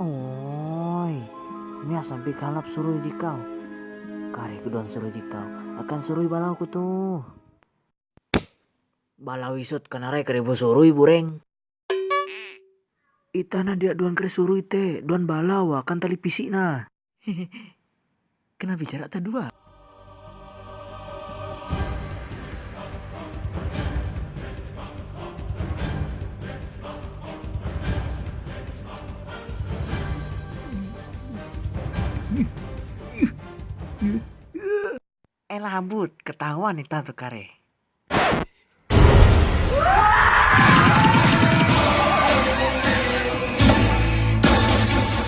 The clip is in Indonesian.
Oi, mia sampai kalap suruh jikau. Kare kedon suruh jikau. Akan suruh balau ku tuh. Balau isut kanare kare suruh bureng. Itana dia duan kare suruh ite, duan balau akan tali pisik na. Kena bicara ta dua. Elah hambut, ketahuan ita tuh kare.